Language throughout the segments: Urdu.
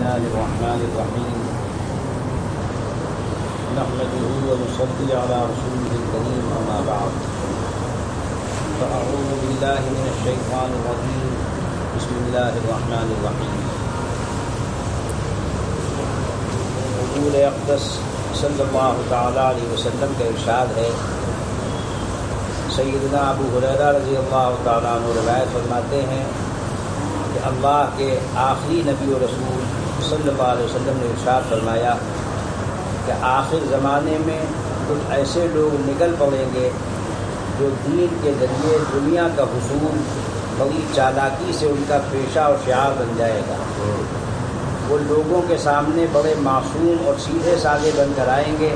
الله الرحمن الرحيم نحمده ونصلي على رسوله الكريم أما بعد فأعوذ بالله من الشيطان الرجيم بسم الله الرحمن الرحيم حضور اقدس صلی اللہ تعالیٰ علیہ وسلم کا ارشاد ہے. سیدنا ابو ہریرہ رضی اللہ تعالیٰ عنہ روایت فرماتے ہیں کہ اللہ کے آخری نبی و رسول صلی اللہ علیہ وسلم نے ارشاد فرمایا کہ آخر زمانے میں کچھ ایسے لوگ نکل پڑیں گے جو دین کے ذریعے دنیا کا حصول بڑی چالاکی سے ان کا پیشہ اور شعار بن جائے گا. وہ لوگوں کے سامنے بڑے معصوم اور سیدھے سادے بن کر آئیں گے.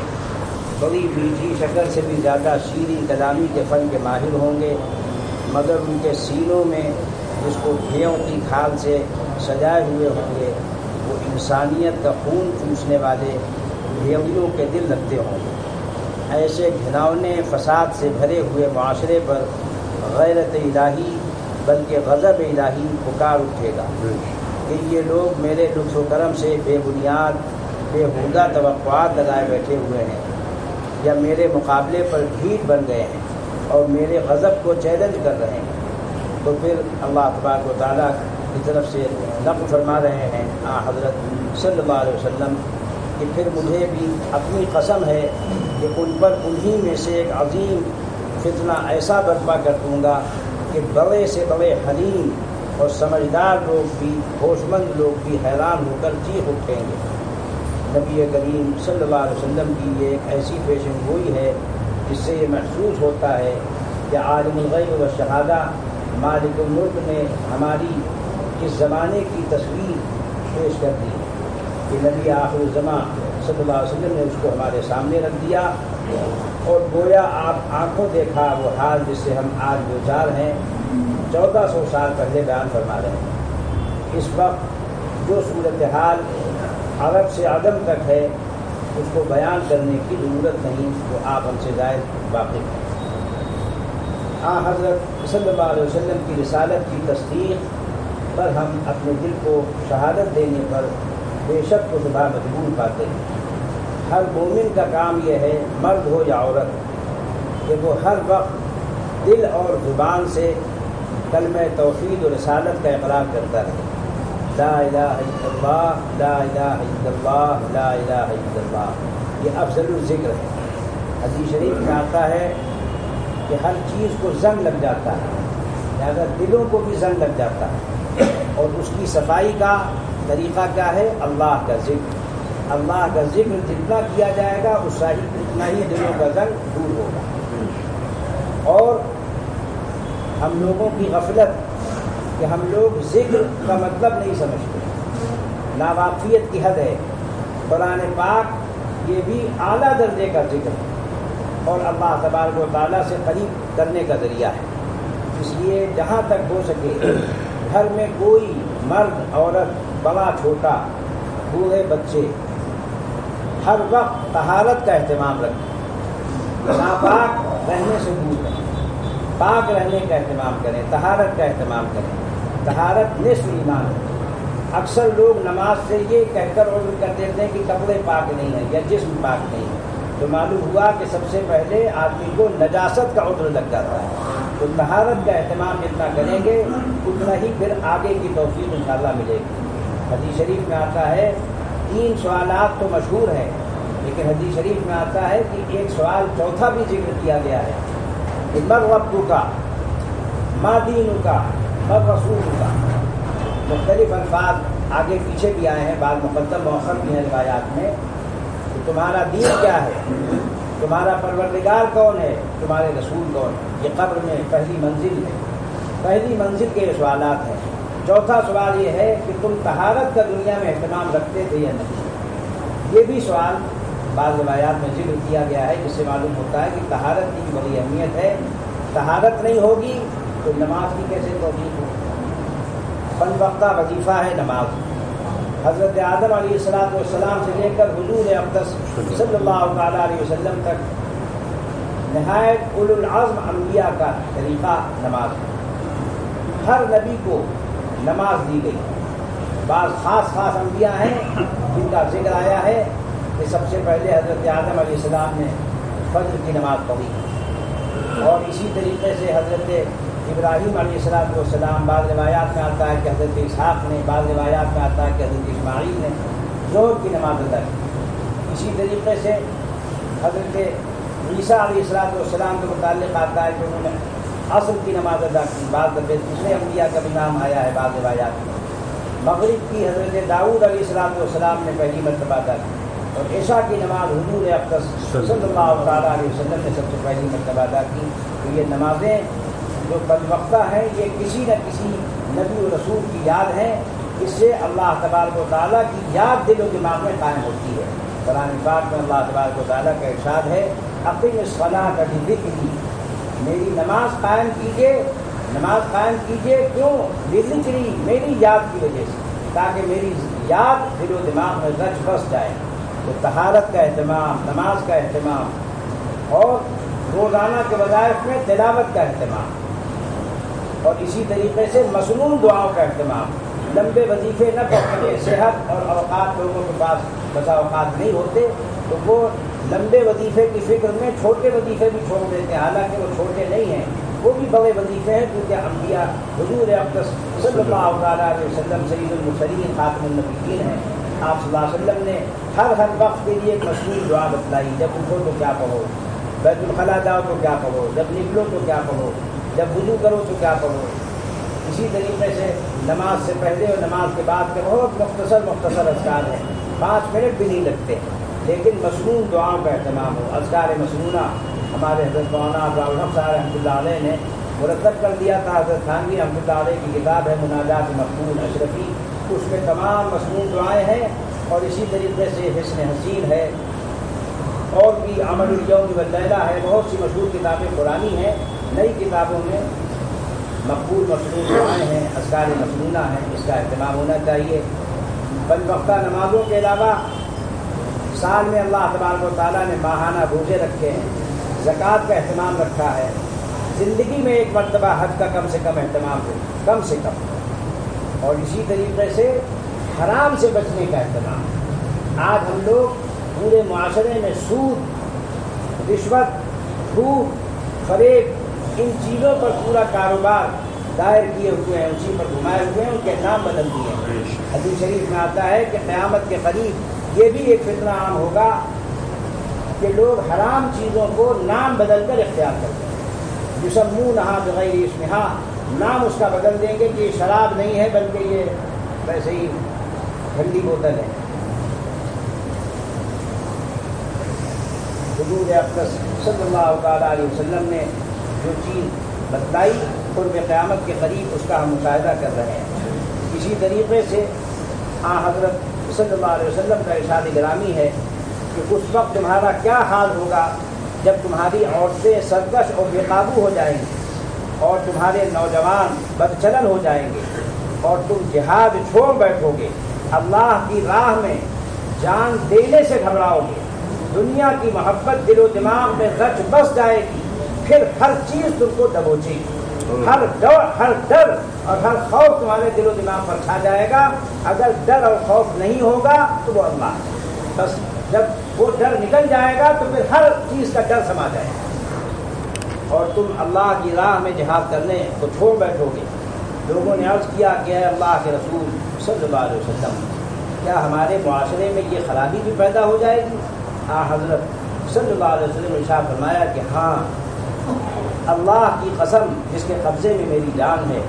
بڑی میٹھی شکل سے بھی زیادہ شیریں کلامی کے فن کے ماہر ہوں گے، مگر ان کے سینوں میں جس کو بھیڑوں کی کھال سے سجائے ہوئے ہوں گے وہ انسانیت کا خون چوسنے والے بھیڑیوں کے دل رکھتے ہوں گے. ایسے گھناؤنے فساد سے بھرے ہوئے معاشرے پر غیرت الہی بلکہ غضب الہی پکار اٹھے گا کہ یہ لوگ میرے لطف و کرم سے بے بنیاد بےہودہ توقعات لگائے بیٹھے ہوئے ہیں یا میرے مقابلے پر ڈھیٹ بن گئے ہیں اور میرے غضب کو چیلنج کر رہے ہیں. تو پھر اللہ تبارک و تعالیٰ کی طرف سے نقل فرما رہے ہیں حضرت صلی اللہ علیہ وسلم کہ پھر مجھے بھی اپنی قسم ہے کہ ان پر انہی میں سے ایک عظیم فتنہ ایسا برپا کر دوں گا کہ بڑے سے بڑے حلیم اور سمجھدار لوگ بھی ہوش مند لوگ بھی حیران ہو کر چیخ اٹھیں گے. نبی کریم صلی اللہ علیہ وسلم کی یہ ایک ایسی پیشن گوئی ہے جس سے یہ محسوس ہوتا ہے کہ عالم الغیب و شہادہ مالک الملک نے ہماری اس زمانے کی تصویر پیش کر دی کہ نبی آخر الزمان صلی اللہ علیہ وسلم نے اس کو ہمارے سامنے رکھ دیا اور گویا آپ آنکھوں دیکھا وہ حال جس سے ہم آج دوچار ہیں 1400 سال پہلے بیان فرما رہے ہیں. اس وقت جو صورتحال عرب سے عدم تک ہے اس کو بیان کرنے کی ضرورت نہیں، وہ آپ ہم سے زائد واقف ہیں. حضرت صلی اللہ علیہ وسلم کی رسالت کی تصدیق پر ہم اپنے دل کو شہادت دینے پر بے شک و شبہ مجبور پاتے ہیں. ہر مومن کا کام یہ ہے، مرد ہو یا عورت، کہ وہ ہر وقت دل اور زبان سے کلمہ توحید و رسالت کا اقرار کرتا رہے. لا الہ الا اللہ، لا الہ الا اللہ، لا الہ الا اللہ، یہ افضل الذکر ہے. حدیث شریف میں آتا ہے کہ ہر چیز کو زنگ لگ جاتا ہے، لہذا دلوں کو بھی زنگ لگ جاتا ہے، اور اس کی صفائی کا طریقہ کیا ہے؟ اللہ کا ذکر. اللہ کا ذکر جتنا کیا جائے گا اتنا ہی دلوں کا زنگ دور ہوگا. اور ہم لوگوں کی غفلت کہ ہم لوگ ذکر کا مطلب نہیں سمجھتے، ناواقفیت کی حد ہے. قرآن پاک یہ بھی اعلیٰ درجے کا ذکر ہے اور اللہ تبارک و تعالیٰ سے قریب کرنے کا ذریعہ ہے. اس لیے جہاں تک ہو سکے گھر میں کوئی مرد عورت بڑا چھوٹا بوڑھے بچے ہر وقت طہارت کا اہتمام رکھیں، ناپاک رہنے سے دور رہیں، پاک رہنے کا اہتمام کریں، طہارت کا اہتمام کریں. طہارت نصف ایمان ہے. اکثر لوگ نماز سے یہ کہہ کر عذر کر دیتے ہیں کہ کپڑے پاک نہیں ہیں یا جسم پاک نہیں ہے، تو معلوم ہوا کہ سب سے پہلے آدمی کو نجاست کا عذر لگ جاتا ہے. تو طہارت کا اہتمام جتنا کریں گے اتنا ہی پھر آگے کی توفیق انشاءاللہ ملے گی. حدیث شریف میں آتا ہے 3 سوالات تو مشہور ہیں، لیکن حدیث شریف میں آتا ہے کہ ایک سوال چوتھا بھی ذکر کیا گیا ہے کہ من ربک ما دینک ما رسولک. مختلف الفاظ آگے پیچھے بھی آئے ہیں، بعض مقدم مؤخر بھی ہیں روایات میں. کہ تمہارا دین کیا ہے، تمہارا پروردگار کون ہے، تمہارے رسول کون ہے. یہ قبر میں پہلی منزل ہے، پہلی منزل کے یہ سوالات ہیں. چوتھا سوال یہ ہے کہ تم طہارت کا دنیا میں اہتمام رکھتے تھے یا نہیں. یہ بھی سوال بعض روایات میں ذکر کیا گیا ہے، جس سے معلوم ہوتا ہے کہ طہارت کی بڑی اہمیت ہے. طہارت نہیں ہوگی تو نماز کی کیسے توفیق ہوگی. 5 وقتہ وظیفہ ہے نماز. حضرت آدم علیہ السلام سے لے کر حضور اقدس صلی اللہ تعالیٰ علیہ وسلم تک نہایت اولو العزم انبیاء کا طریقہ نماز ہے. ہر نبی کو نماز دی گئی. بعض خاص انبیاء ہیں جن کا ذکر آیا ہے کہ سب سے پہلے حضرت آدم علیہ السلام نے فجر کی نماز پڑھی، اور اسی طریقے سے حضرت ابراہیم علیہ السلام، بعض روایات میں آتا ہے کہ حضرت اسحاق نے، بعض روایات میں آتا ہے کہ حضرت اسماعیل نے ظہر کی نماز ادا کی۔ اسی طریقے سے حضرت عیسیٰ علیہ السلام کے متعلق آتا ہے کہ انہوں نے عصر کی نماز ادا کی، بعض دفعہ دوسرے انبیاء کا بھی نام آیا ہے بعض روایات میں۔ مغرب کی حضرت داؤد علیہ السلام نے پہلی مرتبہ ادا کی، اور عشاء کی نماز حضور اقدس صلی اللہ تعالیٰ علیہ وسلم نے سب سے پہلی مرتبہ ادا کی۔ تو یہ نمازیں جو پنج وقتہ ہیں یہ کسی نہ کسی نبی و رسول کی یاد ہیں، اس سے اللہ تبارک و تعالیٰ کی یاد دل و دماغ میں قائم ہوتی ہے۔ قرآن پاک میں اللہ تبارک و تعالیٰ کا ارشاد ہے اقیم الصلاۃ لذکری، میری نماز قائم کیجیے، کیوں؟ لذکری، میری یاد کی وجہ سے، تاکہ میری یاد دل و دماغ میں رچ بس جائے۔ تو طہارت کا اہتمام، نماز کا اہتمام، اور روزانہ کے وظائف میں تلاوت کا اہتمام، اور اسی طریقے سے مسنون دعاؤں کا اہتمام۔ لمبے وظیفے نہ پڑھیں، صحت اور اوقات لوگوں کے پاس بسا اوقات نہیں ہوتے تو وہ لمبے وظیفے کی فکر میں چھوٹے وظیفے بھی چھوڑ دیتے ہیں، حالانکہ وہ چھوٹے نہیں ہیں، وہ بھی بڑے وظیفے ہیں، کیونکہ انبیاء حضور اقدس صلی اللہ تعالیٰ علیہ وسلم سید المرسلین خاتم النبیین ہیں۔ آپ صلی اللہ علیہ وسلم نے ہر وقت کے لیے ایک مشہور دعا بتلائی، جب اٹھو تو کیا پڑھو، بیت الخلاء جاؤ تو کیا پڑھو، جب نکلو تو کیا پڑھو، جب وضو کرو تو کیا پڑھو۔ اسی طریقے سے نماز سے پہلے اور نماز کے بعد کے بہت مختصر اذکار ہیں، 5 منٹ بھی نہیں لگتے، لیکن مسنون دعاؤں کا اہتمام ہو۔ اذکار مسنونہ ہمارے حضرت مولانا ابراہیم الحق صاحب رحمۃ اللہ علیہ نے مرتب کر دیا تھا۔ حضرت تھانوی رحمۃ اللہ علیہ کی کتاب ہے مناجات مقبول اشرفی، اس میں تمام مسنون دعائیں ہیں، اور اسی طریقے سے حسن حسین ہے، اور بھی عمل الیوم واللیلہ ہے، بہت سی مشہور کتابیں قرآنی ہیں، نئی کتابوں میں مقبول مسنون دعائیں ہیں، اذکار مسنونہ ہیں، اس کا اہتمام ہونا چاہیے۔ پنج وقتہ نمازوں کے علاوہ سال میں اللہ تبارک و تعالیٰ نے ماہانہ روزے رکھے ہیں، زکوٰۃ کا اہتمام رکھا ہے، زندگی میں ایک مرتبہ حج کا کم سے کم اہتمام ہو، کم سے کم، اور اسی طریقے سے حرام سے بچنے کا اہتمام۔ آج ہم لوگ پورے معاشرے میں سود، رشوت، جھوٹ، فریب، ان چیزوں پر پورا کاروبار دائر کیے ہوئے ہیں، اسی پر گھمائے ہوئے ہیں، ان کے نام بدل دیے ہیں۔ حدیث شریف میں آتا ہے کہ قیامت کے قریب یہ بھی ایک فتنہ عام ہوگا کہ لوگ حرام چیزوں کو نام بدل کر اختیار کرتے ہیں، یسمونہا بغیر اسمہا، نام اس کا بدل دیں گے کہ یہ شراب نہیں ہے بلکہ یہ ویسے ہی ٹھنڈی بوتل ہے۔ حضور اقدس صلی اللہ تعالیٰ علیہ وسلم نے جو چیز بتلائی قرب قیامت کے قریب، اس کا ہم مشاہدہ کر رہے ہیں۔ اسی طریقے سے حضرت صلی اللہ علیہ وسلم کا ارشاد گرامی ہے کہ اس وقت تمہارا کیا حال ہوگا جب تمہاری عورتیں سرکش اور بے قابو ہو جائیں گی، اور تمہارے نوجوان بدچلن ہو جائیں گے، اور تم جہاد چھوڑ بیٹھو گے، اللہ کی راہ میں جان دینے سے گھبراؤ گے، دنیا کی محبت دل و دماغ میں رچ بس جائے گی، پھر ہر چیز تم کو دبوچے گی، ہر ڈر اور ہر خوف تمہارے دل و دماغ پر چھا جائے گا۔ اگر ڈر اور خوف نہیں ہوگا تو وہ اللہ ہے، بس جب وہ ڈر نکل جائے گا تو پھر ہر چیز کا ڈر سما جائے گا، اور تم اللہ کی راہ میں جہاد کرنے کو چھوڑ بیٹھو گے۔ لوگوں نے عرض کیا کہ اے اللہ کے رسول صلی اللہ علیہ وسلم، کیا ہمارے معاشرے میں یہ خرابی بھی پیدا ہو جائے گی؟ حضرت صلی اللہ علیہ وسلم نے ارشاد فرمایا کہ ہاں، اللہ کی قسم جس کے قبضے میں میری جان ہے،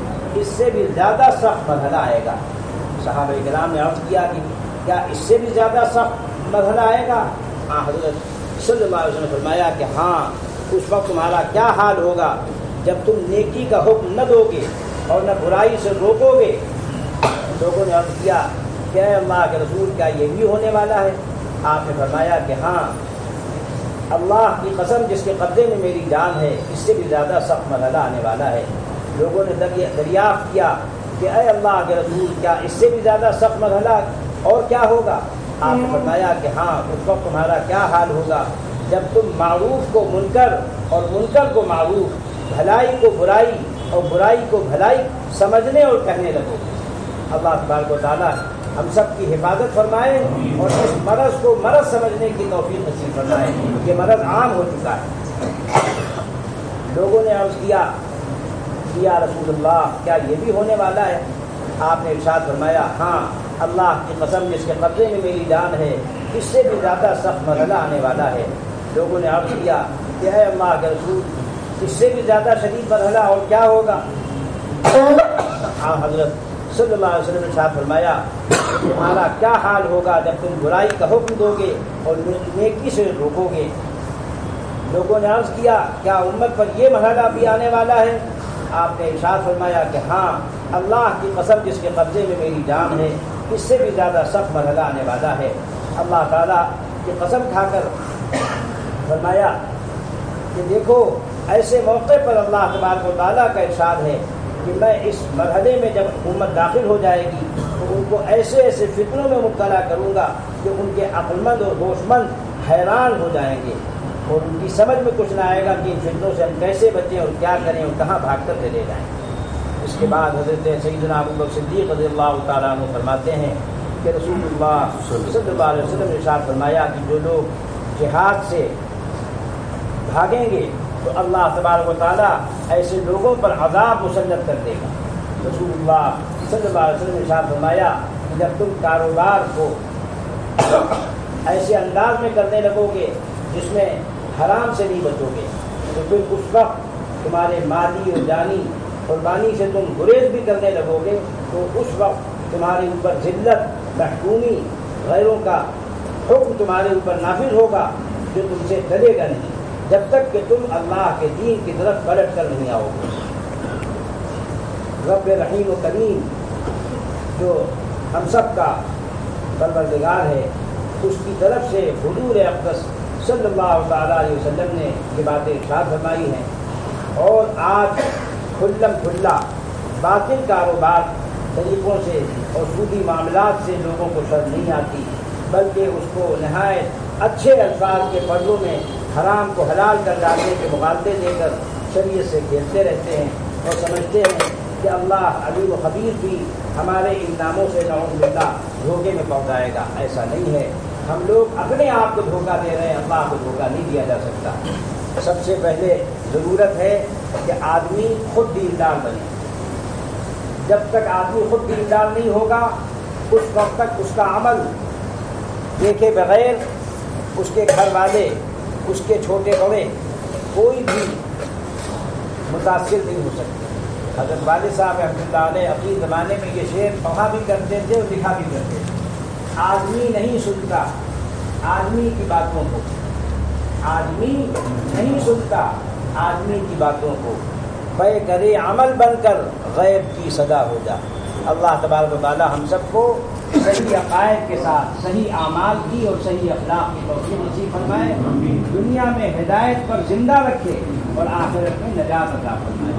اس سے بھی زیادہ سخت مرحلہ آئے گا۔ صحابہ کرام نے عرض کیا کہ کیا اس سے بھی زیادہ سخت مرحلہ آئے گا؟ حضرت صلی اللہ علیہ وسلم نے فرمایا کہ ہاں، اس وقت تمہارا کیا حال ہوگا جب تم نیکی کا حکم نہ دو گے اور نہ برائی سے روکو گے۔ لوگوں نے عرض کیا کہ اے اللہ کے رسول، کیا یہ بھی ہونے والا ہے؟ آپ نے فرمایا کہ ہاں، اللہ کی قسم جس کے قبضے میں میری جان ہے، اس سے بھی زیادہ سخت مرحلہ آنے والا ہے۔ لوگوں نے دریافت کیا کہ اے اللہ کے رسول، کیا اس سے بھی زیادہ سخت مرحلہ اور کیا ہوگا؟ آپ نے فرمایا کہ ہاں، اس وقت تمہارا کیا حال ہوگا جب تم معروف کو منکر اور منکر کو معروف، بھلائی کو برائی اور برائی کو بھلائی سمجھنے اور کہنے لگو گے۔ اللہ تبارک و تعالیٰ ہم سب کی حفاظت فرمائے اور اس مرض کو مرض سمجھنے کی توفیق نصیب فرمائے. یہ مرض عام ہو چکا ہے. لوگوں نے عرض کیا یا رسول اللہ کیا یہ بھی ہونے والا ہے؟ آپ نے ارشاد فرمایا ہاں اللہ کی قسم جس کے قبضے میں میری جان ہے اس سے بھی زیادہ سخت مرحلہ آنے والا ہے. لوگوں نے عرض کیا کہ اے اللہ کے رسول اس سے بھی زیادہ شدید مرحلہ اور کیا ہوگا؟ حضرت صلی اللہ علیہ وسلم نے ارشاد فرمایا تمہارا کیا حال ہوگا جب تم برائی کا حکم دو گے اور نیکی سے روکو گے. لوگوں نے عرض کیا کیا امت پر یہ مرحلہ بھی آنے والا ہے؟ آپ نے ارشاد فرمایا کہ ہاں اللہ کی قسم جس کے قبضے میں میری جان ہے اس سے بھی زیادہ سخت مرحلہ آنے والا ہے. اللہ تعالیٰ کی قسم کھا کر فرمایا کہ دیکھو ایسے موقع پر اللہ تبارک و تعالیٰ کا ارشاد ہے کہ میں اس مرحلے میں جب امت داخل ہو جائے گی تو ان کو ایسے ایسے فتنوں میں مبتلا کروں گا کہ ان کے عقل مند اور ہوش مند حیران ہو جائیں گے اور ان کی سمجھ میں کچھ نہ آئے گا کہ ان فتنوں سے ہم کیسے بچیں اور کیا کریں اور کہاں بھاگ کر چلے جائیں. اس کے بعد حضرت سیدنا ابو بکر صدیق رضی اللہ تعالیٰ عنہ فرماتے ہیں کہ رسول اللہ صلی اللہ علیہ وسلم نے ارشاد فرمایا کہ جو لوگ جہاد سے بھاگیں گے تو اللہ تبارک و تعالیٰ ایسے لوگوں پر عذاب مسلط کر دے گا. رسول اللہ صلی اللہ علیہ وسلم نے ارشاد فرمایا کہ جب تم کاروبار کو ایسے انداز میں کرنے لگو گے جس میں حرام سے نہیں بچو گے تو پھر اس وقت تمہارے مالی اور جانی قربانی سے تم گریز بھی کرنے لگو گے تو اس وقت تمہارے اوپر ذلت محکومی غیروں کا حکم تمہارے اوپر نافذ ہوگا جو تم سے ڈرے گا نہیں جب تک کہ تم اللہ کے دین کی طرف پلٹ کر نہیں آؤ گے. رب رحیم و کریم جو ہم سب کا پروردگار ہے اس کی طرف سے حضور اقدس صلی اللہ تعالیٰ علیہ وسلم نے یہ باتیں ارشاد فرمائی ہیں اور آج کھلم کھلا باطل کاروبار طریقوں سے اور سودی معاملات سے لوگوں کو شرم نہیں آتی بلکہ اس کو نہایت اچھے الفاظ کے پردوں میں حرام کو حلال کر ڈالنے کے مغالطے دے کر شریعت سے کھیلتے رہتے ہیں اور سمجھتے ہیں کہ اللہ علیم و خبیر بھی ہمارے ان ناموں سے نعوذ باللہ دھوکے میں پہنچائے گا. ایسا نہیں ہے. ہم لوگ اپنے آپ کو دھوکہ دے رہے ہیں, اللہ کو دھوکہ نہیں دیا جا سکتا. سب سے پہلے ضرورت ہے کہ آدمی خود دیندار بنے. جب تک آدمی خود دیندار نہیں ہوگا اس وقت تک اس کا عمل دیکھے بغیر اس کے گھر والے, اس کے چھوٹے بڑے کوئی بھی متاثر نہیں ہو سکتے. حضرت والد صاحب رحمۃ اللہ علیہ اپنے زمانے میں یہ شعر پڑھا بھی کرتے تھے اور لکھا بھی کرتے تھے. آدمی نہیں سنتا آدمی کی باتوں کو, آدمی نہیں سنتا آدمی کی باتوں کو, بے کرے عمل بن کر غیب کی صدا ہو جا. اللہ تبارک و تعالی ہم سب کو صحیح عقائد کے ساتھ صحیح اعمال کی اور صحیح اخلاق کی توفیق نصیب فرمائے, دنیا میں ہدایت پر زندہ رکھے اور آخرت میں نجات عطا فرمائے.